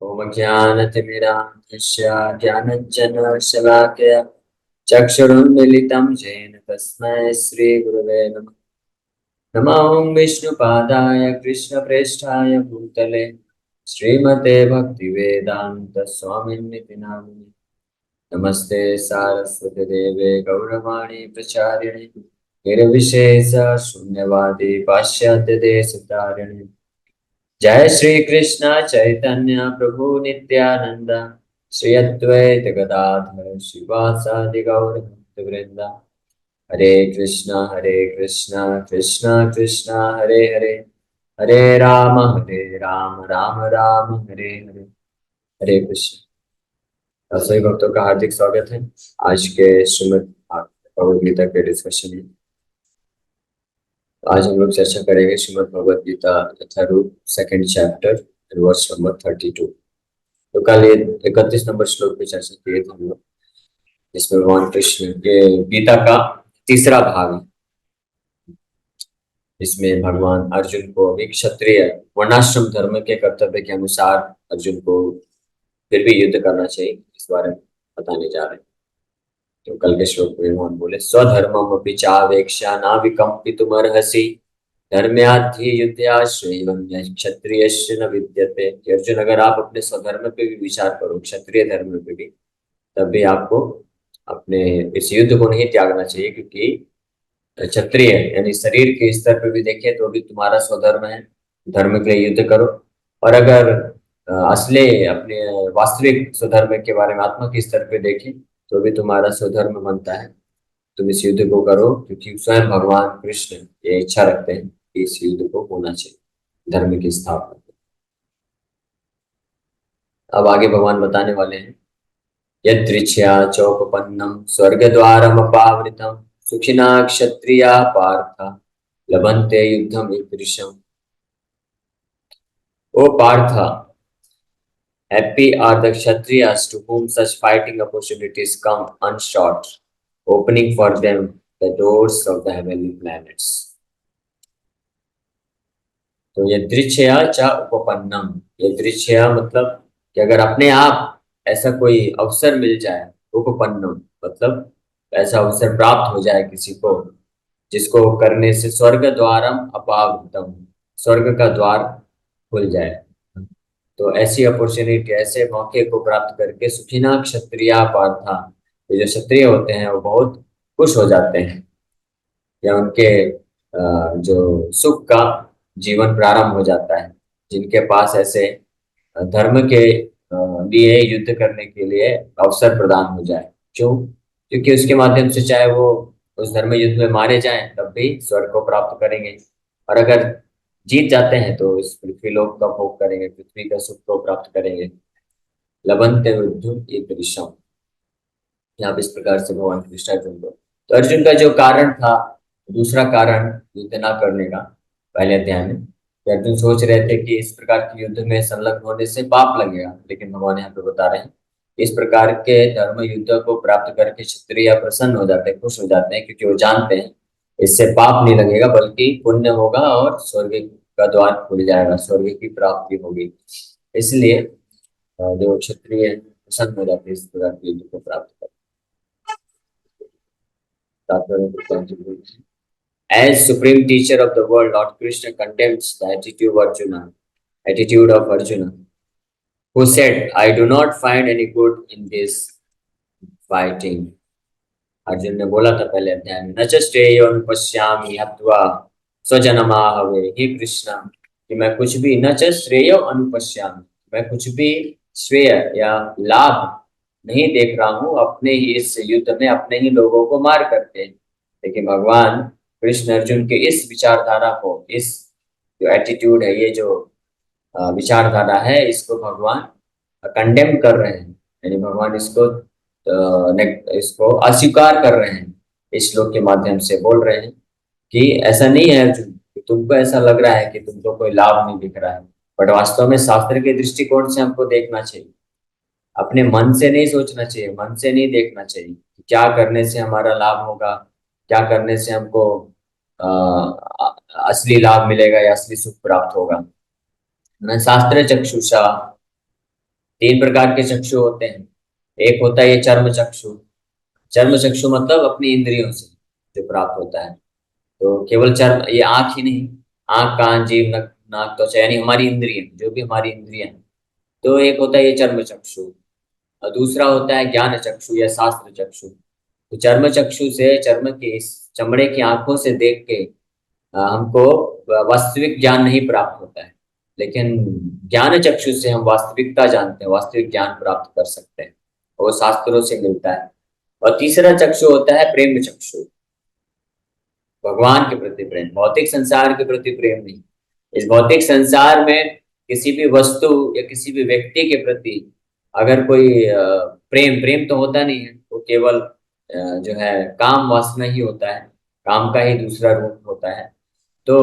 ओम ज्ञानतिमिरान्धस्य ज्ञानञ्जनशलाकया चक्षुरुन्मीलितं येन तस्मै श्रीगुरवे नमः। नमो ॐ विष्णुपादाय कृष्णप्रेष्ठाय भूतले श्रीमते भक्तिवेदान्तस्वामिन्निति नामिने। नमस्ते सारस्वती देवे गौरवाणी प्रचारिणे निर्विशेष शून्यवादी पाश्चात्य देशतारिणे। जय श्री कृष्ण चैतन्य प्रभु नित्यानंद श्री अद्वैत गदाधर शिवासादि गौर भक्त वृंदा। हरे कृष्णा कृष्णा कृष्णा हरे हरे, हरे राम राम राम हरे हरे। हरे कृष्ण। सभी भक्तों का हार्दिक स्वागत है आज के श्रीमद् भगवद गीता के डिस्कशन में। आज हम लोग चर्चा करेंगे Shrimad Bhagavad Gita Yatharoop second chapter verse number 32। तो कल ये 31 नंबर श्लोक पे चर्चा किए थे हम लोग, जिसमें भगवान कृष्ण के गीता का तीसरा भाग है। इसमें भगवान अर्जुन को एक क्षत्रिय वर्णाश्रम धर्म के कर्तव्य के अनुसार अर्जुन को फिर भी युद्ध करना चाहिए, इस बारे में बताने जा रहे हैं। तो कल के श्लोक में भगवान बोले, स्वधर्मम अपि चावेक्ष्य न विकम्पितुमर्हसि धर्म्याद्धि युद्धाश्रयं क्षत्रियस्य न विद्यते। कि अर्जुन, अगर आप अपने स्वधर्म पे भी विचार करो, क्षत्रिय धर्म पे भी, तब भी आपको अपने इस युद्ध को नहीं त्यागना चाहिए, क्योंकि क्षत्रिय यानी शरीर के स्तर पे भी देखें तो भी तुम्हारा स्वधर्म है, धर्म के लिए युद्ध करो। और अगर असली अपने वास्तविक स्वधर्म के बारे में आत्मा के स्तर पे देखें तो भी तुम्हारा स्वधर्म बनता है, तुम इस युद्ध को करो, क्योंकि स्वयं भगवान कृष्ण ये इच्छा रखते हैं कि इस युद्ध को होना चाहिए, धर्म की स्थापना। अब आगे भगवान बताने वाले हैं, यदृच्छया चौपपन्नम स्वर्गद्वारमपावृतम सुखिना क्षत्रिया पार्थ लभन्ते युद्धम ईदृशम। ओ Partha, happy are the Kshatriyas to whom such fighting opportunities come unsought, opening for them the doors of the heavenly planets. तो यदृच्छया च उपपन्नम, यदृच्छया मतलब कि अगर अपने आप ऐसा कोई अवसर मिल जाए, उपपन्नम मतलब ऐसा अवसर प्राप्त हो जाए किसी को, जिसको करने से स्वर्ग द्वारम अपावृतम, स्वर्ग का द्वार खुल जाए। तो ऐसी अपॉर्चुनिटी, ऐसे मौके को प्राप्त करके सुखिना क्षत्रिया पार्था, ये जो क्षत्रिय होते हैं वो बहुत खुश हो जाते हैं, या उनके जो सुख का जीवन प्रारंभ हो जाता है, जिनके पास ऐसे धर्म के लिए युद्ध करने के लिए अवसर प्रदान हो जाए। क्यों? क्योंकि उसके माध्यम से चाहे वो उस धर्म युद्ध में मारे जाएं तब भी स्वर्ग को प्राप्त करेंगे, और अगर जीत जाते हैं तो इस पृथ्वी लोक का भोग करेंगे, पृथ्वी का सुख को प्राप्त करेंगे। लबंते विद्धु ईदृशम, यहाँ पे इस प्रकार से भगवान कृष्ण अर्जुन को, तो अर्जुन का जो कारण था, दूसरा कारण युद्ध ना करने का, पहले अध्याय में कि अर्जुन सोच रहे थे कि इस प्रकार के युद्ध में संलग्न होने से पाप लगेगा, लेकिन भगवान यहाँ पे बता रहे हैं इस प्रकार के धर्म युद्ध को प्राप्त करके क्षत्रिय प्रसन्न हो जाते हैं, खुश हो जाते हैं, क्योंकि वो जानते हैं इससे पाप नहीं लगेगा बल्कि पुण्य होगा और स्वर्ग का द्वार खुल जाएगा, स्वर्ग की प्राप्ति होगी। इसलिए जो क्षत्रिय प्रसन्न हो जाते हैं इस प्रकार के युद्ध को प्राप्त कर। As supreme teacher of the world, Lord Krishna condemns the attitude of Arjuna, who said, "I do not find any good in this fighting." Arjun ने बोला था पहले अध्याय में, न च श्रेयो अनुपश्यामि हत्वा स्वजनमाहवे। हे कृष्णा, कि मैं कुछ भी, न च श्रेयो अनुपश्यामि, मैं कुछ भी श्रेय या लाभ नहीं देख रहा हूँ अपने ही इस युद्ध में अपने ही लोगों को मार करके। लेकिन भगवान कृष्ण अर्जुन के इस विचारधारा को, इस जो एटीट्यूड है, ये जो विचारधारा है, इसको भगवान कंडेम कर रहे हैं, यानी भगवान इसको अस्वीकार कर रहे हैं। इस श्लोक के माध्यम से बोल रहे हैं कि ऐसा नहीं है अर्जुन, कि तुमको ऐसा लग रहा है कि तुमको कोई लाभ नहीं दिख रहा है, बट वास्तव में शास्त्र के दृष्टिकोण से हमको देखना चाहिए, अपने मन से नहीं सोचना चाहिए, मन से नहीं देखना चाहिए कि क्या करने से हमारा लाभ होगा, क्या करने से हमको असली लाभ मिलेगा या असली सुख प्राप्त होगा। शास्त्र चक्षुषा, तीन प्रकार के चक्षु होते हैं। एक होता है ये चर्म चक्षु। चर्म चक्षु मतलब अपनी इंद्रियों से जो प्राप्त होता है। तो केवल चर्म, ये आंख ही नहीं, आंख, कान, जीभ, नक, नाक, त्वचा, यानी हमारी इंद्रिय, जो भी हमारी इंद्रियां हैं। तो एक होता है ये चर्म चक्षु, और दूसरा होता है ज्ञान चक्षु या शास्त्र चक्षु। तो चर्म चक्षु से, चर्म के इस चमड़े की आंखों से देख के हमको वास्तविक ज्ञान नहीं प्राप्त होता है, लेकिन ज्ञान चक्षु से हम वास्तविकता जानते हैं, वास्तविक ज्ञान प्राप्त कर सकते हैं। वो शास्त्रों से मिलता है। और तीसरा चक्षु होता है प्रेम चक्षु, भगवान के प्रति प्रेम, भौतिक संसार के प्रति प्रेम नहीं। इस भौतिक संसार में किसी भी वस्तु या किसी भी व्यक्ति के प्रति अगर कोई प्रेम, प्रेम तो होता नहीं है, वो केवल जो है काम वासना ही होता है, काम का ही दूसरा रूप होता है। तो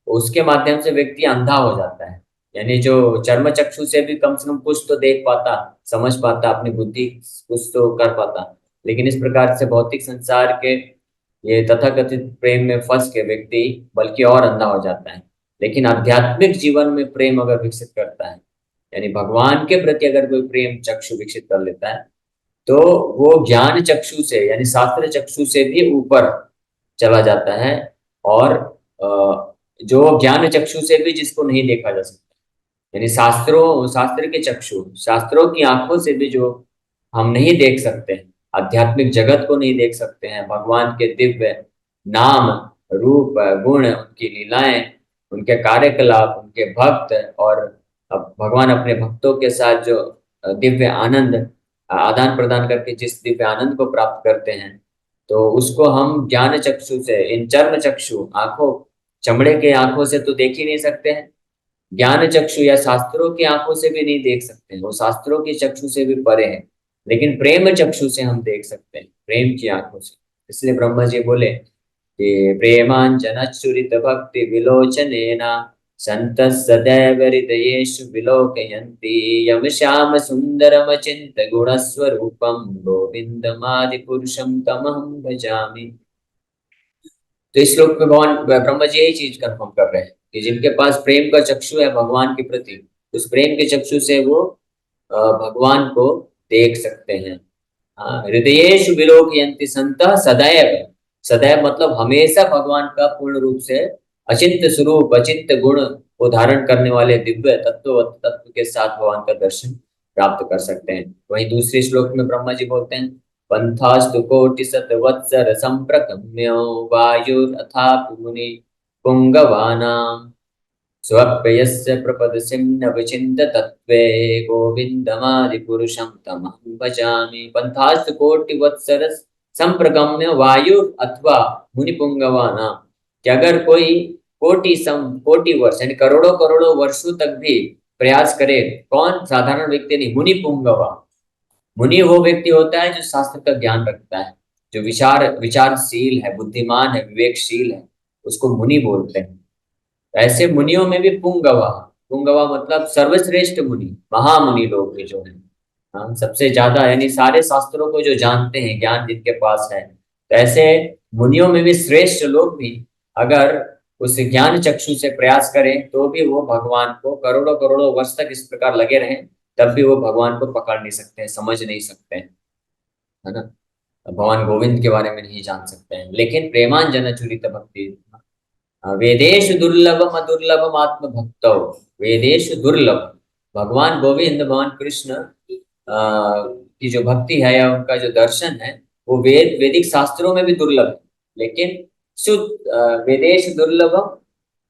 उसके माध्यम से व्यक्ति अंधा हो जाता है। यानी जो चर्म चक्षु से भी कम से कम कुछ तो देख पाता, समझ पाता, अपनी बुद्धि कुछ तो कर पाता, लेकिन इस प्रकार से भौतिक संसार के ये तथाकथित प्रेम में फंस के व्यक्ति बल्कि और अंधा हो जाता है। लेकिन आध्यात्मिक जीवन में प्रेम अगर विकसित करता है, यानी भगवान के प्रति अगर कोई प्रेम चक्षु विकसित कर लेता है, तो वो ज्ञान चक्षु से यानी शास्त्र चक्षु से भी ऊपर चला जाता है। और जो ज्ञान चक्षु से भी जिसको नहीं देखा जा सकता, यानी शास्त्रों, शास्त्र के चक्षु, शास्त्रों की आंखों से भी जो हम नहीं देख सकते हैं, आध्यात्मिक जगत को नहीं देख सकते हैं, भगवान के दिव्य नाम, रूप, गुण, उनकी लीलाएं, उनके कार्यकलाप, उनके भक्त, और अब भगवान अपने भक्तों के साथ जो दिव्य आनंद आदान प्रदान करके जिस दिव्य आनंद को प्राप्त करते हैं, तो उसको हम ज्ञान चक्षु से, इन चर्म चक्षु आंखों, चमड़े के आंखों से तो देख ही नहीं सकते हैं, ज्ञान चक्षु या शास्त्रों की आंखों से भी नहीं देख सकते हैं, वो शास्त्रों की चक्षु से भी परे है। लेकिन प्रेम चक्षु से हम देख सकते हैं, प्रेम की आंखों से। इसलिए ब्रह्मा जी बोले कि प्रेमांजन चुरित भक्ति विलोचनेना संत सदैव हृदयेषु विलोकयन्ति यम श्याम सुंदरम चिंत गुण स्वरूपम गोविंदमादि पुरुषम तमहं भजामि। तो इस श्लोक में भगवान ब्रह्मा जी यही चीज कंफर्म कर रहे हैं कि जिनके पास प्रेम का चक्षु है भगवान के प्रति, उस प्रेम के चक्षु से वो भगवान को देख सकते हैं। हाँ, हृदयेषु विलोकयन्ति संतः सदैव। सदैव मतलब हमेशा भगवान का पूर्ण रूप से अचिंत्य स्वरूप, अचिंत्य गुण को धारण करने वाले दिव्य तत्व, तत्व के साथ भगवान का दर्शन प्राप्त कर सकते हैं। वहीं दूसरे श्लोक में ब्रह्मा जी बोलते हैं पंथास्तु कोटि शतवत्सर संप्रकम्यो वायुरथापि मुनि पुंगवानां स्वप्यस्य प्रपदसिं नवचिन्त तत्त्वे गोविन्दमादिपुरुषं तमहं भजामि। पंथास्तु कोटि वत्सर संप्रगम्य वायु अथवा मुनिपुंगवानां, कि अगर कोई कोटि वर्ष यानी करोड़ों करोड़ों वर्षों तक भी प्रयास करे, कौन, साधारण व्यक्ति नहीं, मुनि पुंगवा। मुनि वो व्यक्ति होता है जो शास्त्र का ज्ञान रखता है, जो विचारशील है, बुद्धिमान है, विवेकशील है, उसको मुनि बोलते हैं। ऐसे मुनियों में भी पुंगवा, पुंगवा मतलब सर्वश्रेष्ठ मुनि, महामुनि लोग भी जो है, हाँ, सबसे ज्यादा यानी सारे शास्त्रों को जो जानते हैं, ज्ञान जिनके पास है, तो ऐसे मुनियों में भी श्रेष्ठ लोग भी अगर उस ज्ञान चक्षु से प्रयास करें तो भी वो भगवान को करोड़ों करोड़ों वर्ष तक इस प्रकार लगे रहें, तब भी वो भगवान को पकड़ नहीं सकते हैं, समझ नहीं सकते हैं, है ना। भगवान गोविंद के बारे में नहीं जान सकते हैं। लेकिन प्रेमांजन चुरित भक्ति, वेदेशु दुर्लभम अदुर्लभम आत्म भक्तो, वेदेशु दुर्लभ, भगवान गोविंद, भगवान कृष्ण की जो भक्ति है या उनका जो दर्शन है, वो वैदिक शास्त्रों में भी दुर्लभ है। लेकिन शुद्ध वेदेश दुर्लभम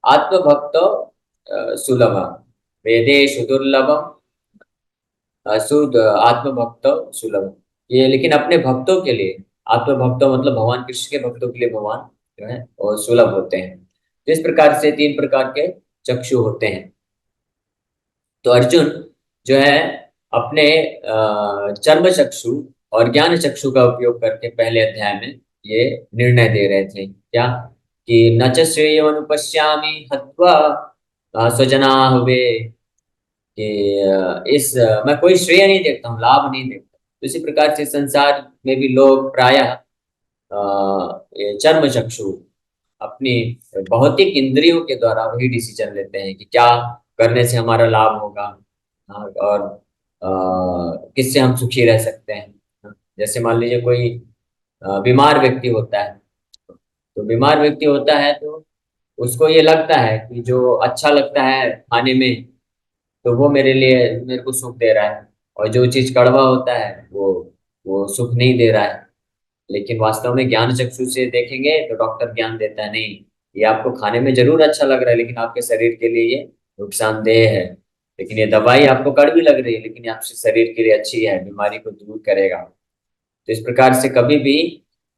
आत्म भक्तो सुलभम, वेदेश दुर्लभम शुद्ध आत्म भक्तो सुलभ, ये लेकिन अपने भक्तों के लिए, आत्म भक्तों मतलब भगवान कृष्ण के भक्तों के लिए भगवान जो है और सुलभ होते हैं। तो इस प्रकार से तीन प्रकार के चक्षु होते हैं। तो अर्जुन जो है अपने चर्म चक्षु और ज्ञान चक्षु का उपयोग करके पहले अध्याय में ये निर्णय दे रहे थे क्या, कि न च श्रेयोनुपश्यामि हत्वा स्वजना हुए, कि मैं कोई श्रेय नहीं देखता हूँ, लाभ नहीं देखता। तो इसी प्रकार से संसार में भी लोग प्रायः ये चर्म चक्षु अपनी भौतिक इंद्रियों के द्वारा वही डिसीजन लेते हैं कि क्या करने से हमारा लाभ होगा, और किससे हम सुखी रह सकते हैं। जैसे मान लीजिए कोई बीमार व्यक्ति होता है, तो बीमार व्यक्ति होता है तो उसको ये लगता है कि जो अच्छा लगता है खाने में, तो वो मेरे को सुख दे रहा है, और जो चीज कड़वा होता है वो सुख नहीं दे रहा है। लेकिन वास्तव में ज्ञान चक्षु से देखेंगे तो डॉक्टर ज्ञान देता है, नहीं, ये आपको खाने में जरूर अच्छा लग रहा है लेकिन आपके शरीर के लिए ये नुकसानदेह है। लेकिन ये दवाई आपको कड़वी लग रही है लेकिन आपके शरीर के लिए अच्छी है, बीमारी को दूर करेगा। तो इस प्रकार से कभी भी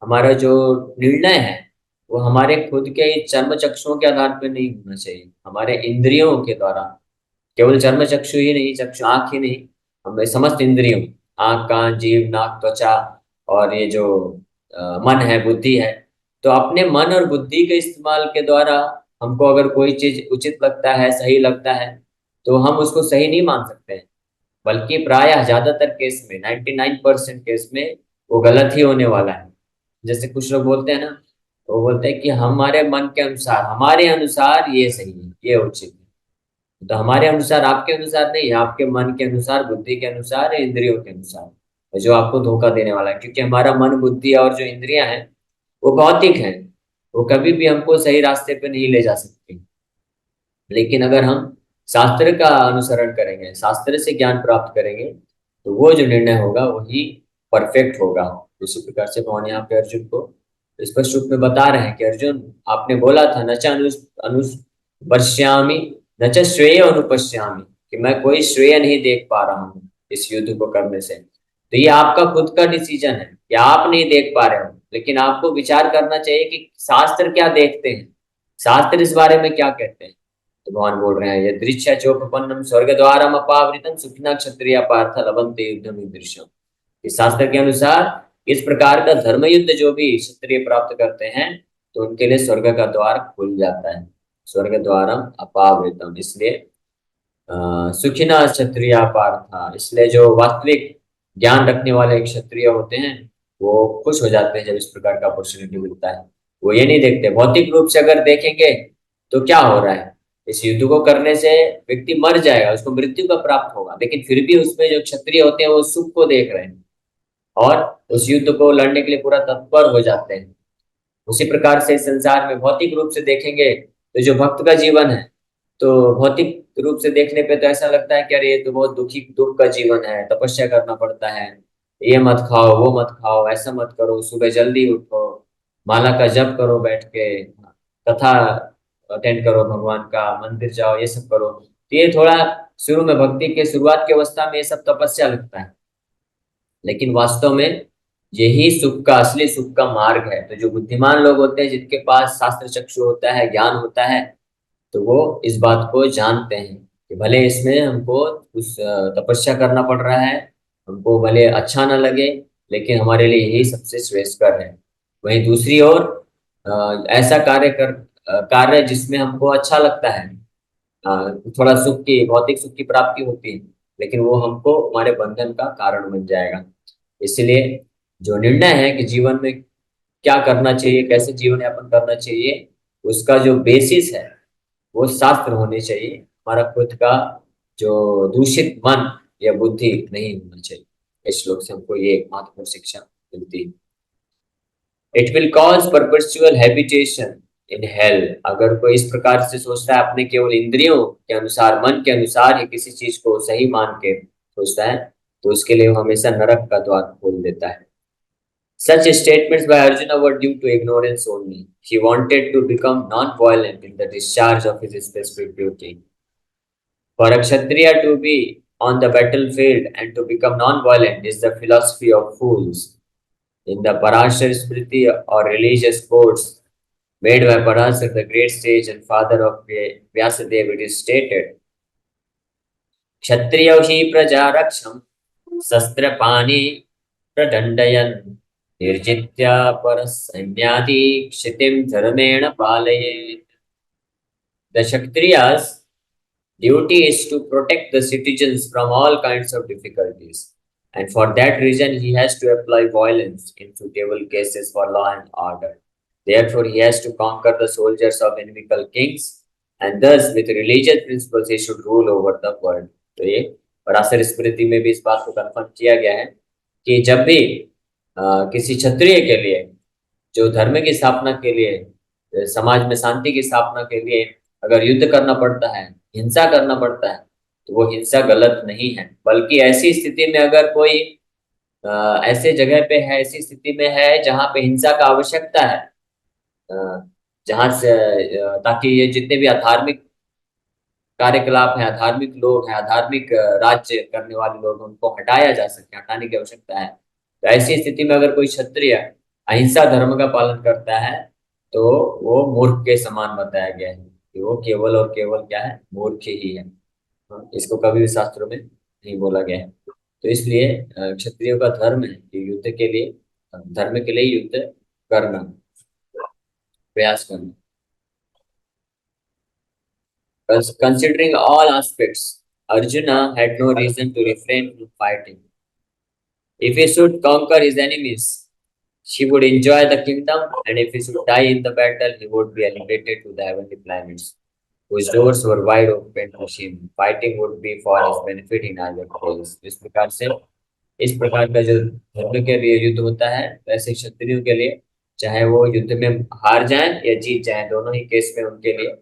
हमारा जो निर्णय है वो हमारे खुद के चर्म चक्षुओं के आधार पर नहीं होना चाहिए, हमारे इंद्रियों के द्वारा। केवल चर्म चक्षु ही नहीं, चक्षु आंख ही नहीं, हमें समस्त इंद्रियों, आंख कान जीभ नाक त्वचा और ये जो मन है बुद्धि है, तो अपने मन और बुद्धि के इस्तेमाल के द्वारा हमको अगर कोई चीज उचित लगता है सही लगता है तो हम उसको सही नहीं मान सकते हैं, बल्कि प्रायः ज्यादातर केस में 99% केस में वो गलत ही होने वाला है। जैसे कुछ लोग बोलते हैं ना, वो बोलते हैं कि हमारे मन के अनुसार, हमारे अनुसार ये सही है ये उचित है। तो हमारे अनुसार आपके अनुसार नहीं है, आपके मन के अनुसार बुद्धि के अनुसार इंद्रियों के अनुसार, और जो आपको धोखा देने वाला है, क्योंकि हमारा मन बुद्धि और जो इंद्रियां हैं वो भौतिक हैं, वो कभी भी हमको सही रास्ते पे नहीं ले जा सकती। लेकिन अगर हम शास्त्र का अनुसरण करेंगे, शास्त्र से ज्ञान प्राप्त करेंगे, तो वो जो निर्णय होगा वही परफेक्ट होगा। इसी प्रकार से भगवान यहाँ पे अर्जुन को स्पष्ट रूप में बता रहे हैं कि अर्जुन, आपने बोला था न च अनुपश्यामि न च श्रेय अनुपश्यामि, कि मैं कोई श्रेय नहीं देख पा रहा हूँ इस युद्ध को करने से। तो ये आपका खुद का डिसीजन है कि आप नहीं देख पा रहे हो, लेकिन आपको विचार करना चाहिए कि शास्त्र क्या देखते हैं, शास्त्र इस बारे में क्या कहते हैं। तो भगवान बोल रहे हैं, यदृच्छा चोपपन्नम स्वर्ग द्वारम अपावृतम सुखिना क्षत्रिय पार्थ लभन्ते युद्धम ईदृशम। इस शास्त्र के अनुसार इस प्रकार का धर्म युद्ध जो भी क्षत्रिय प्राप्त करते हैं तो उनके लिए स्वर्ग का द्वार खुल जाता है। स्वर्ग द्वारम अपावृतम, इसलिए सुखिना क्षत्रिय पार्थ, इसलिए जो वास्तविक ज्ञान रखने वाले क्षत्रिय होते हैं वो खुश हो जाते हैं जब इस प्रकार का अपॉर्चुनिटी मिलता है। वो ये नहीं देखते, भौतिक रूप से अगर देखेंगे तो क्या हो रहा है, इस युद्ध को करने से व्यक्ति मर जाएगा, उसको मृत्यु का प्राप्त होगा, लेकिन फिर भी उसमें जो क्षत्रिय होते हैं वो सुख को देख रहे हैं और उस युद्ध को लड़ने के लिए पूरा तत्पर हो जाते हैं। उसी प्रकार से इस संसार में भौतिक रूप से देखेंगे तो जो भक्त का जीवन है, तो भौतिक रूप से देखने पे तो ऐसा लगता है कि अरे ये तो बहुत दुख का जीवन है, तपस्या करना पड़ता है, ये मत खाओ वो मत खाओ ऐसा मत करो, सुबह जल्दी उठो, माला का जप करो बैठ के, कथा अटेंड करो, भगवान का मंदिर जाओ, ये सब करो। तो ये थोड़ा शुरू में भक्ति के शुरुआत की अवस्था में ये सब तपस्या लगता है, लेकिन वास्तव में यही सुख का, असली सुख का मार्ग है। तो जो बुद्धिमान लोग होते हैं जिनके पास शास्त्र चक्षु होता है, ज्ञान होता है, तो वो इस बात को जानते हैं कि भले इसमें हमको उस तपस्या करना पड़ रहा है, हमको भले अच्छा ना लगे, लेकिन हमारे लिए यही सबसे श्रेष्ठकर है। वहीं दूसरी ओर ऐसा कार्य जिसमें हमको अच्छा लगता है, थोड़ा सुख की, भौतिक सुख की प्राप्ति होती है, लेकिन वो हमको हमारे बंधन का कारण बन जाएगा। इसलिए जो निर्णय है कि जीवन में क्या करना चाहिए, कैसे जीवन यापन करना चाहिए, उसका जो बेसिस है वो शास्त्र होने चाहिए, हमारा खुद का जो दूषित मन या बुद्धि नहीं होना चाहिए। इस श्लोक से हमको ये एक महत्वपूर्ण शिक्षा मिलती है। It will cause perpetual habitation in hell. अगर कोई इस प्रकार से सोचता है, अपने केवल इंद्रियों के अनुसार, मन के अनुसार ही किसी चीज को सही मान के सोचता है, तो उसके लिए वो हमेशा नरक का द्वार खोल देता है। Such statements by Arjuna were due to ignorance only. He wanted to become non-violent in the discharge of his specific duty. For a Kshatriya to be on the battlefield and to become non-violent is the philosophy of fools. In the Parashar Smriti or religious quotes made by Parashar, the great sage and father of Vyasadeva, it is stated, Kshatriya hi prajaraksham शस्त्रपाणि प्रदण्डयन् निर्जित्य परसैन्यादि क्षितिं धर्मेण पालयेत्। The Kshatriya's duty is to protect the citizens from all kinds of difficulties, and for that reason he has to apply violence in suitable cases for law and order. Therefore, he has to conquer the soldiers of inimical kings, and thus with religious principles he should rule over the world. तो ये और आसर स्मृति में भी इस बात को confirm किया गया है कि जब भी किसी क्षत्रिय के लिए जो धर्म की स्थापना के लिए, समाज में शांति की स्थापना के लिए अगर युद्ध करना पड़ता है, हिंसा करना पड़ता है, तो वो हिंसा गलत नहीं है। बल्कि ऐसी स्थिति में अगर कोई ऐसे जगह पे है, ऐसी स्थिति में है जहाँ पे हिंसा का आवश्यकता है, अ, जहाँ से ताकि ये जितने भी अधार्मिक कार्यकलाप हैं, अधार्मिक लोग हैं, अधार्मिक राज्य करने वाले लोग हैं, उनको हटाया जा सके, हटाने की आवश्यकता है। तो ऐसी स्थिति में अगर कोई क्षत्रिय अहिंसा धर्म का पालन करता है तो वो मूर्ख के समान बताया गया है कि वो केवल और केवल क्या है, मूर्ख ही है। हाँ, इसको कभी भी शास्त्रों में नहीं बोला गया है। तो इसलिए क्षत्रियों का धर्म है कि युद्ध के लिए, धर्म के लिए युद्ध करना, प्रयास करना। Considering all aspects, Arjuna had no reason to refrain from fighting. If he should conquer his enemies, he would enjoy the kingdom, and if he should die in the battle, he would be elevated to the heavenly planets, whose doors were wide open to him. Fighting would be for his benefit in either case. इस प्रकार का जो धर्म के लिए युद्ध होता है, वैसे क्षत्रियों के लिए चाहे वो युद्ध में हार जाएं या जीत जाएं, दोनों ही केस में उनके लिए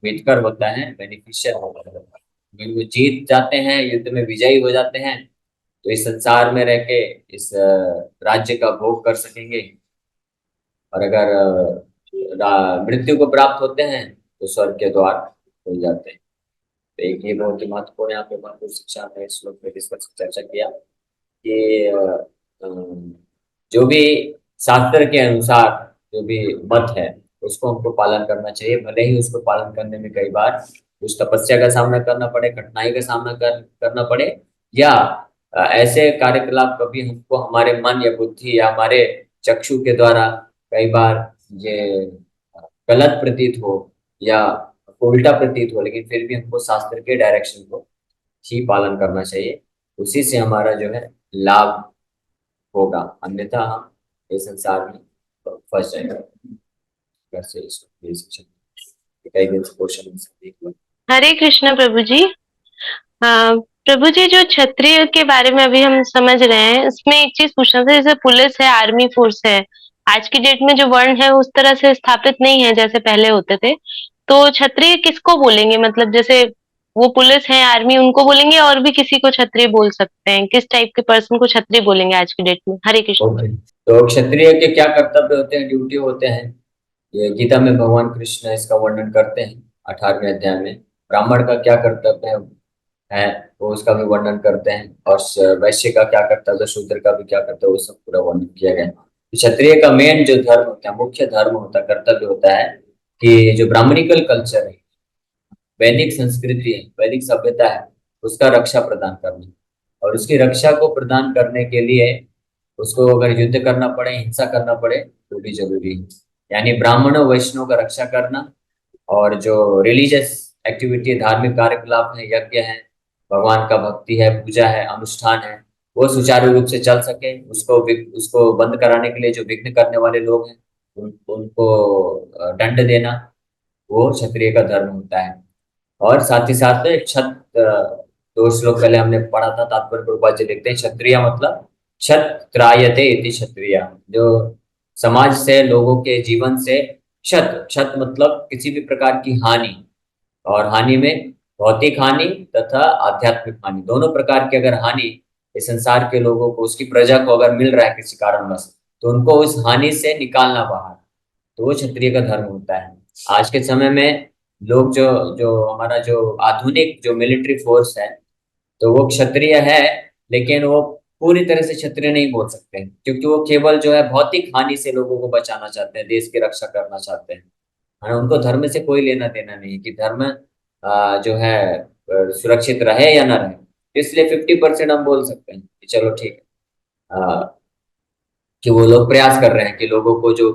हितकर होता है, बेनिफिशियल होता है। अगर वो जीत जाते हैं, युद्ध में विजयी हो जाते हैं, तो इस संसार में रह के इस राज्य का भोग कर सकेंगे। और अगर मृत्यु को प्राप्त होते हैं तो स्वर्ग के द्वार खुल जाते हैं। तो एक ये बहुत ही महत्वपूर्ण यहाँ पे महत्वपूर्ण शिक्षा है इस श्लोक में, जिस पर चर्चा किया कि जो भी शास्त्र के अनुसार जो भी मत है उसको हमको पालन करना चाहिए, भले ही उसको पालन करने में कई बार कुछ तपस्या का सामना करना पड़े, कठिनाई का सामना करना पड़े, या ऐसे कार्यकलाप कभी हमको हमारे मन या बुद्धि या हमारे चक्षु के द्वारा कई बार ये गलत प्रतीत हो या उल्टा प्रतीत हो, लेकिन फिर भी हमको शास्त्र के डायरेक्शन को ही पालन करना चाहिए। उसी से हमारा जो है लाभ होगा, अन्यथा हम इस संसार में फंस जाएंगे। वैसे इसको ये शिक्षा कई दिन से क्वेश्चन। हरे कृष्ण प्रभु जी। प्रभु जी, जो क्षत्रिय के बारे में अभी हम समझ रहे हैं, उसमें एक चीज पूछना था। जैसे पुलिस है, आर्मी फोर्स है, आज की डेट में जो वर्ण है उस तरह से स्थापित नहीं है जैसे पहले होते थे। तो क्षत्रिय किसको बोलेंगे? मतलब जैसे वो पुलिस है, आर्मी, उनको बोलेंगे, और भी किसी को क्षत्रिय बोल सकते हैं? किस टाइप के पर्सन को क्षत्रिय बोलेंगे आज की डेट में? हरे कृष्ण। ओके, तो क्षत्रिय के क्या कर्तव्य होते हैं, ड्यूटी होते हैं, ये गीता में भगवान कृष्ण इसका वर्णन करते हैं 18वें अध्याय में। ब्राह्मण का क्या कर्तव्य है वो उसका भी वर्णन करते हैं, और वैश्य का क्या कर्तव्य, शूद्र का भी क्या कर्तव्य, वो सब पूरा वर्णन किया गया है। तो क्षत्रिय का मेन जो धर्म होता है, मुख्य धर्म होता है, कर्तव्य होता है कि जो ब्राह्मणिकल कल्चर है, वैदिक संस्कृति है, वैदिक सभ्यता है, उसका रक्षा प्रदान करना। और उसकी रक्षा को प्रदान करने के लिए उसको अगर युद्ध करना पड़े, हिंसा करना पड़े, तो भी जरूरी है। यानी ब्राह्मणों वैष्णव का रक्षा करना, और जो रिलीजियस एक्टिविटी, धार्मिक कार्यकलाप है, यज्ञ है, भगवान का भक्ति है, पूजा है, अनुष्ठान है, वो सुचारू रूप से चल सके, उसको बंद कराने के लिए जो विघ्न करने वाले लोग हैं उनको दंड देना, वो क्षत्रिय का धर्म होता है। और साथ ही साथ दो श्लोक पहले हमने पढ़ा था, तात्पर्य प्रभुपाद जी लिखते हैं क्षत्रिय मतलब क्षत त्रायते इति क्षत्रिय, जो समाज से, लोगों के जीवन से क्षत, क्षत मतलब किसी भी प्रकार की हानि, और हानि में भौतिक हानि तथा आध्यात्मिक हानि, दोनों प्रकार की अगर हानि इस संसार के लोगों को, उसकी प्रजा को अगर मिल रहा है किसी कारणवश, तो उनको उस हानि से निकालना बाहर, तो वो क्षत्रिय का धर्म होता है। आज के समय में लोग जो जो हमारा जो आधुनिक जो मिलिट्री फोर्स है, तो वो क्षत्रिय है, लेकिन वो पूरी तरह से क्षत्रिय नहीं बोल सकते हैं, क्योंकि वो केवल जो है भौतिक हानि से लोगों को बचाना चाहते हैं, देश की रक्षा करना चाहते हैं। है ना? उनको धर्म से कोई लेना देना नहीं कि धर्म जो है सुरक्षित रहे या ना रहे। इसलिए 50% हम बोल सकते हैं कि चलो ठीक है, कि वो लोग प्रयास कर रहे हैं कि लोगों को जो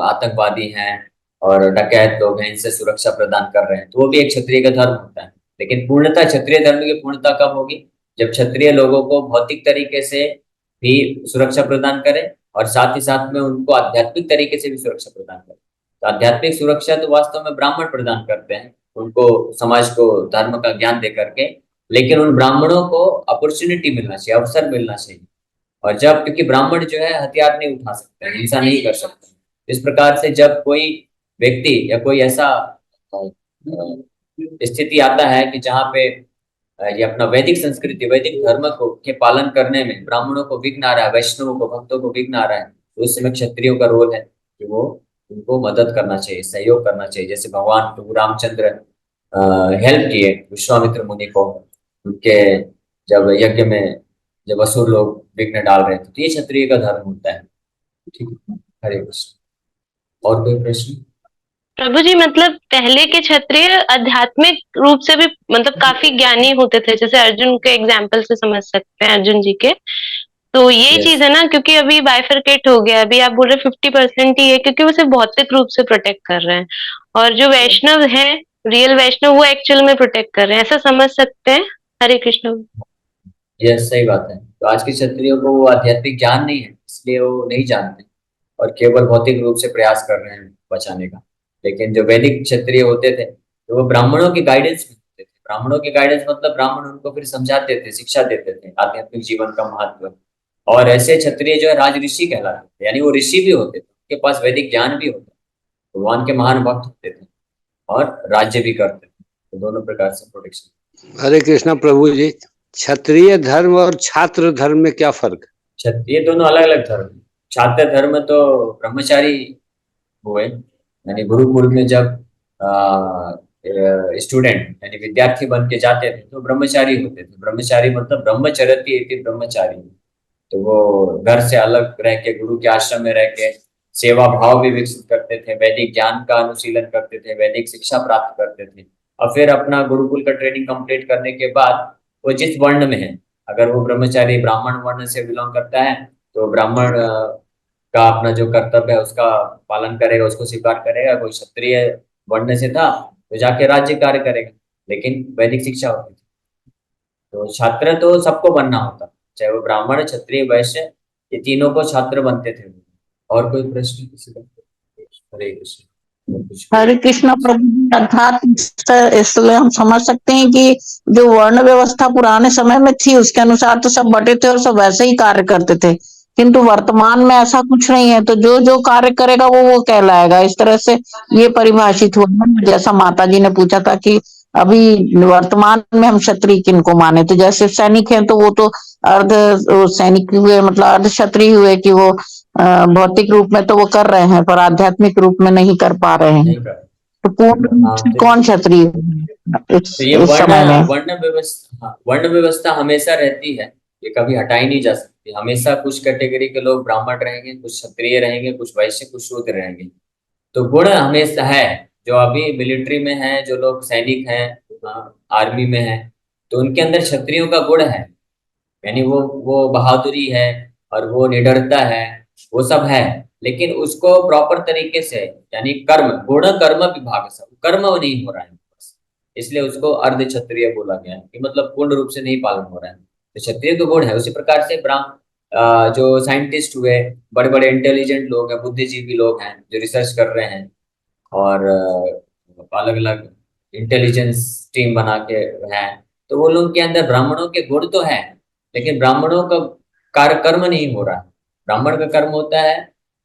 आतंकवादी हैं और डकैत लोग हैं, इनसे सुरक्षा प्रदान कर रहे हैं, तो वो भी एक क्षत्रिय का धर्म होता है। लेकिन पूर्णता, क्षत्रिय धर्म की पूर्णता कब होगी? जब क्षत्रिय लोगों को भौतिक तरीके से भी सुरक्षा प्रदान करे, और साथ ही साथ में उनको आध्यात्मिक तरीके से भी सुरक्षा प्रदान करे। तो आध्यात्मिक सुरक्षा तो वास्तव में ब्राह्मण प्रदान करते हैं, उनको समाज को धर्म का ज्ञान दे करके लेकिन उन ब्राह्मणों को अपॉर्चुनिटी मिलना चाहिए, अवसर मिलना चाहिए। और जब, क्योंकि ब्राह्मण जो है हथियार नहीं उठा सकते, हिंसा नहीं कर सकते, इस प्रकार से जब कोई व्यक्ति या कोई ऐसा स्थिति आता है कि जहाँ पे ये अपना वैदिक संस्कृति, वैदिक धर्म को के पालन करने में ब्राह्मणों को विघ्न आ रहा है, वैष्णवों को, भक्तों को विघ्न आ रहा है, तो उस समय क्षत्रियों का रोल है कि वो उनको मदद करना चाहिए, सहयोग करना चाहिए। जैसे भगवान प्रभु रामचंद्र हेल्प किए विश्वामित्र मुनि को, उनके जब यज्ञ में जब असुर लोग विघ्न डाल रहे थे, तो ये क्षत्रिय का धर्म होता है। ठीक है, हरे कृष्ण। और कोई प्रश्न? प्रभु जी मतलब पहले के क्षत्रिय आध्यात्मिक रूप से भी मतलब काफी ज्ञानी होते थे, जैसे अर्जुन के एग्जाम्पल से समझ सकते हैं अर्जुन जी के। तो ये यस, चीज है ना, क्योंकि अभी बाइफरकेट हो गया, अभी आप बोल रहे 50% ही है, क्योंकि वो सिर्फ भौतिक रूप से प्रोटेक्ट कर रहे हैं, और जो वैष्णव है, रियल वैष्णव, वो एक्चुअल में प्रोटेक्ट कर रहे हैं, ऐसा समझ सकते हैं। हरे कृष्ण। यस, सही बात है। तो आज के क्षत्रियों को वो आध्यात्मिक ज्ञान नहीं है, इसलिए वो नहीं जानते और केवल भौतिक रूप से प्रयास कर रहे हैं बचाने का। लेकिन जो वैदिक क्षत्रिय होते थे, तो वो ब्राह्मणों की गाइडेंस में होते थे। ब्राह्मणों की गाइडेंस मतलब ब्राह्मण उनको फिर समझाते थे, शिक्षा देते थे आध्यात्मिक जीवन का महत्व। और ऐसे क्षत्रिय जो है राज ऋषि कहलाते थे, यानी वो ऋषि भी होते थे, उनके पास वैदिक ज्ञान भी होता, भगवान के महान भक्त होते थे और राज्य भी करते थे। तो दोनों प्रकार से प्रोटेक्शन। हरे कृष्णा प्रभु जी, क्षत्रिय धर्म और छात्र धर्म में क्या फर्क है? ये दोनों अलग अलग धर्म हैं। छात्र धर्म तो ब्रह्मचारी हुए, यानी गुरुकुल में जब स्टूडेंट यानी विद्यार्थी बन के जाते थे तो ब्रह्मचारी होते थे। ब्रह्मचारी मतलब ब्रह्मचर्यति इति ब्रह्मचारी। तो वो घर से अलग रह के, गुरु के आश्रम में रह के सेवा भाव भी विकसित करते थे, वैदिक ज्ञान का अनुशीलन करते थे, वैदिक शिक्षा प्राप्त करते थे। और फिर अपना गुरुकुल का ट्रेनिंग कंप्लीट करने के बाद वो जिस वर्ण में है, अगर वो ब्रह्मचारी ब्राह्मण वर्ण से बिलोंग करता है तो ब्राह्मण का अपना जो कर्तव्य है उसका पालन करेगा, उसको स्वीकार करेगा। कोई क्षत्रिय वर्ण से था तो जाके राज्य कार्य करेगा, लेकिन वैदिक शिक्षा होती थी। तो छात्र तो सबको बनना होता, चाहे वो ब्राह्मण, क्षत्रिय, वैश्य, ये तीनों को छात्र बनते थे। और कोई प्रश्न किसी का? हरे कृष्ण। कुछ हरे कृष्णा प्रभु जी, अर्थात इसलिए हम समझ सकते हैं कि जो वर्ण व्यवस्था पुराने समय में थी उसके अनुसार तो सब बटे थे और सब वैसे ही कार्य करते थे, किंतु वर्तमान में ऐसा कुछ नहीं है, तो जो जो कार्य करेगा वो कहलाएगा, इस तरह से ये परिभाषित हुआ है। जैसा माता जी ने पूछा था कि अभी वर्तमान में हम क्षत्रिय किनको माने, तो जैसे सैनिक हैं तो वो तो अर्ध सैनिक हुए, मतलब अर्ध क्षत्रिय हुए कि वो भौतिक रूप में तो वो कर रहे हैं पर आध्यात्मिक रूप में नहीं कर पा रहे हैं, नहीं कर। तो पूर्ण रूप हाँ, से कौन क्षत्रिय है तो ये इस वर्ण समय में? वर्ण व्यवस्था, हाँ, वर्ण व्यवस्था हमेशा रहती है, ये कभी हटाई नहीं जा सकती। हमेशा कुछ कैटेगरी के लोग ब्राह्मण रहेंगे, कुछ क्षत्रिय रहेंगे, कुछ वैश्य, कुछ शूद्र रहेंगे। तो गुण हमेशा है। जो अभी मिलिट्री में है, जो लोग सैनिक हैं, आर्मी में है, तो उनके अंदर क्षत्रियों का गुण है, यानी वो बहादुरी है और वो निडरता है, वो सब है। लेकिन उसको प्रॉपर तरीके से, यानी कर्म, गुण कर्म विभाग, सब कर्म नहीं हो रहा है बस। इसलिए उसको अर्ध क्षत्रिय बोला गया है कि मतलब पूर्ण रूप से नहीं पालन हो रहा है। तो क्षत्रिय तो गुण है। उसी प्रकार से जो साइंटिस्ट हुए, बड़े बड़े इंटेलिजेंट लोग हैं, बुद्धिजीवी लोग हैं जो रिसर्च कर रहे हैं और अलग अलग इंटेलिजेंस टीम बना के हैं, तो वो लोग के अंदर ब्राह्मणों के गुण तो है, लेकिन ब्राह्मणों का कार्य कर्म नहीं हो रहा है। ब्राह्मण का कर्म होता है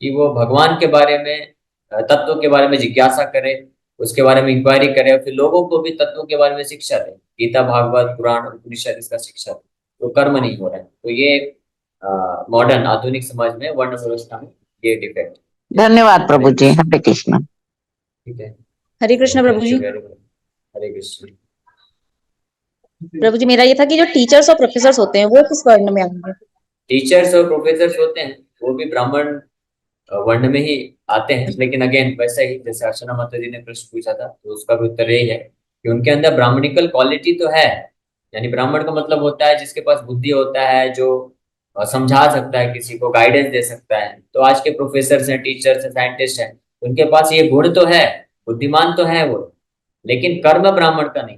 कि वो भगवान के बारे में, तत्व के बारे में जिज्ञासा करे, उसके बारे में इंक्वायरी करे और फिर लोगों को भी तत्वों के बारे में शिक्षा दे। गीता, भागवत, पुराण, उपनिषद इसका शिक्षा दे। तो कर्म नहीं हो रहा है। तो ये मॉडर्न आधुनिक समाज में वर्ण व्यवस्था में ये डिफेक्ट। धन्यवाद प्रभु जी, हरे कृष्ण। ठीक है, हरे कृष्ण प्रभु जी। हरे कृष्ण। प्रभु जी, मेरा ये था कि जो टीचर्स और प्रोफेसर्स होते हैं वो किस वर्ण में आएंगे? टीचर्स और प्रोफेसर्स होते हैं वो भी ब्राह्मण वर्ण में ही आते हैं, लेकिन अगेन वैसा ही जैसे अर्चना माता जी ने प्रश्न पूछा था, तो उसका भी उत्तर यही है कि उनके अंदर ब्राह्मणिकल क्वालिटी तो है। यानी ब्राह्मण का मतलब होता है जिसके पास बुद्धि होता है, जो समझा सकता है, किसी को गाइडेंस दे सकता है। तो आज के प्रोफेसर हैं, टीचर्स हैं, साइंटिस्ट हैं, उनके पास ये गुण तो है, बुद्धिमान तो है वो, लेकिन कर्म ब्राह्मण का नहीं।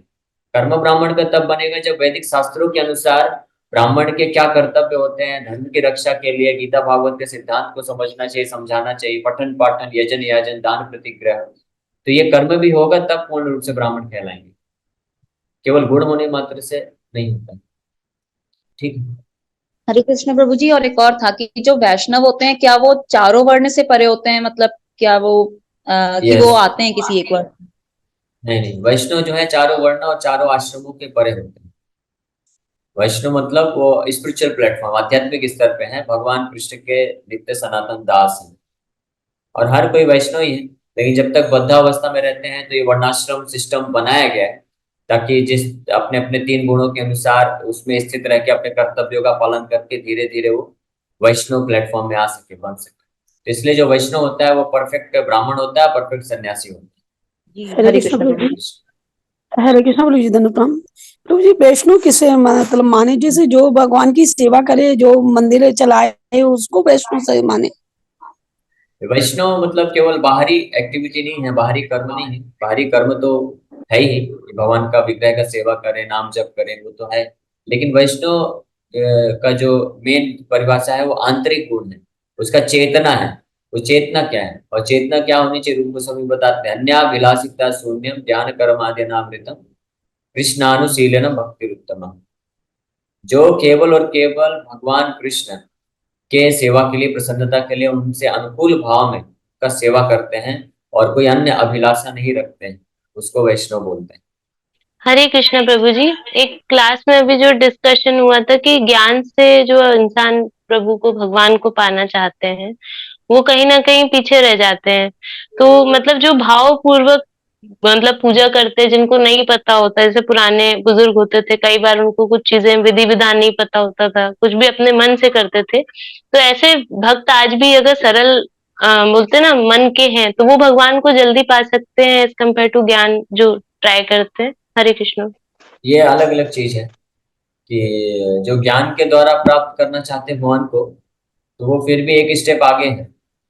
कर्म ब्राह्मण का तब बनेगा जब वैदिक शास्त्रों के अनुसार ब्राह्मण के क्या कर्तव्य होते हैं, धर्म की रक्षा के लिए गीता भागवत के सिद्धांत को समझना चाहिए, समझाना चाहिए, पठन पाठन, यजन याजन, दान प्रतिग्रह, तो ये कर्म भी होगा तब पूर्ण रूप से ब्राह्मण कहलाएंगे। केवल गुण होने मात्र से नहीं होता है। ठीक है। हरे कृष्ण प्रभु जी। और एक और था कि जो वैष्णव होते हैं क्या वो चारों वर्ण से परे होते हैं, मतलब क्या वो कि वो यस। आते हैं किसी एक वर्ण? नहीं नहीं, वैष्णव जो है चारों वर्ण और चारों आश्रमों के परे होते हैं। वैष्णव मतलब वो स्पिरिचुअल प्लेटफॉर्म, आध्यात्मिक स्तर पे है, भगवान कृष्ण के नित्य सनातन दास हैं। और हर कोई वैष्णव ही है, लेकिन जब तक बद्धावस्था में रहते हैं तो ये वर्णाश्रम सिस्टम बनाया गया है, ताकि जिस अपने अपने 3 गुणों के अनुसार उसमें स्थित रह के अपने कर्तव्यों का पालन करके धीरे धीरे वो वैष्णव प्लेटफॉर्म में आ सके, बन सके। तो इसलिए जो वैष्णव होता है वो परफेक्ट ब्राह्मण होता है, परफेक्ट सन्यासी होता जी हरे हरे कृष्ण कृष्ण प्रभु प्रभु जी। जी। हरे कृष्ण प्रभु जी, धन्य प्रणाम प्रभु जी। वैष्णव किसे मतलब माने? जैसे जो भगवान की सेवा करे, जो मंदिर चलाए, उसको वैष्णव से माने? है। वैष्णव मतलब केवल बाहरी एक्टिविटी नहीं है, बाहरी कर्म नहीं है। बाहरी कर्म तो है ही कि भगवान का विग्रह का सेवा करें, नाम जप करें, वो तो है। लेकिन वैष्णव का जो मेन परिभाषा है वो आंतरिक गुण है, उसका चेतना है। वो चेतना क्या है और चेतना क्या होनी चाहिए, रूप गोस्वामी बताते हैं, अन्याभिलाषिता शून्यम ज्ञान कर्माद्यनावृतम कृष्णानुशीलनम भक्ति उत्तम। जो केवल और केवल भगवान कृष्ण के सेवा के लिए, प्रसन्नता के लिए, उनसे अनुकूल भाव में का सेवा करते हैं और कोई अन्य अभिलाषा नहीं रखते हैं, उसको वैष्णव बोलते हैं। हरे कृष्ण प्रभु जी। एक क्लास में अभी जो डिस्कशन हुआ था कि ज्ञान से जो इंसान प्रभु को, भगवान को पाना चाहते हैं, वो कहीं ना कहीं पीछे रह जाते हैं। तो मतलब जो भाव पूर्वक मतलब पूजा करते हैं, जिनको नहीं पता होता, जैसे पुराने बुजुर्ग होते थे, कई बार उनको कुछ चीजें विधि विधान नहीं पता होता था, कुछ भी अपने मन से करते थे। तो ऐसे भक्त आज भी अगर सरल बोलते हैं ना मन के हैं, तो वो भगवान को जल्दी पा सकते हैं एज कम्पेयर टू ज्ञान जो ट्राई करते हैं। हरे कृष्ण। ये अलग अलग चीज है कि जो ज्ञान के द्वारा प्राप्त करना चाहते हैं भगवान को, तो वो फिर भी एक स्टेप आगे है,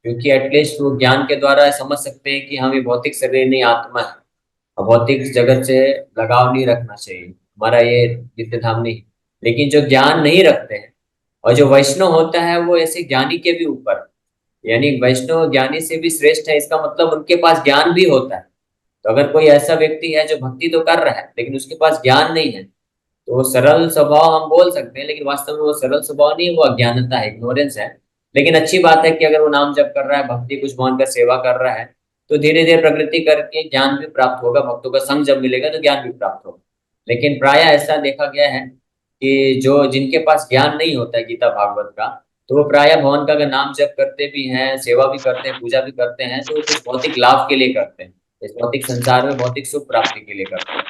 क्योंकि एटलीस्ट वो ज्ञान के द्वारा समझ सकते हैं कि हम ये भौतिक शरीर नहीं, आत्मा है, और भौतिक जगत से लगाव नहीं रखना चाहिए, हमारा ये नित्य धाम नहीं। लेकिन जो ज्ञान नहीं रखते हैं और जो वैष्णव होता है वो ऐसे ज्ञानी के भी ऊपर, यानी वैष्णव ज्ञानी से भी श्रेष्ठ है, इसका मतलब उनके पास ज्ञान भी होता है। तो अगर कोई ऐसा व्यक्ति है जो भक्ति तो कर रहा है लेकिन उसके पास ज्ञान नहीं है, तो वो सरल स्वभाव हम बोल सकते हैं, लेकिन वास्तव में वो सरल स्वभाव नहीं है, वो अज्ञानता है, इग्नोरेंस है। लेकिन अच्छी बात है कि अगर वो नाम जप कर रहा है, भक्ति कुछ भगवान का सेवा कर रहा है, तो धीरे धीरे प्रकृति करके ज्ञान भी प्राप्त होगा, भक्तों का संग जब मिलेगा तो ज्ञान भी प्राप्त होगा। लेकिन प्राय ऐसा देखा गया है कि जो जिनके पास ज्ञान नहीं होता है गीता भागवत का, तो वो प्राय भगवान का अगर नाम जप करते भी हैं, सेवा भी करते हैं, पूजा भी करते हैं, तो वो कुछ भौतिक लाभ के लिए करते हैं, इस भौतिक संसार में भौतिक सुख प्राप्ति के लिए करते हैं।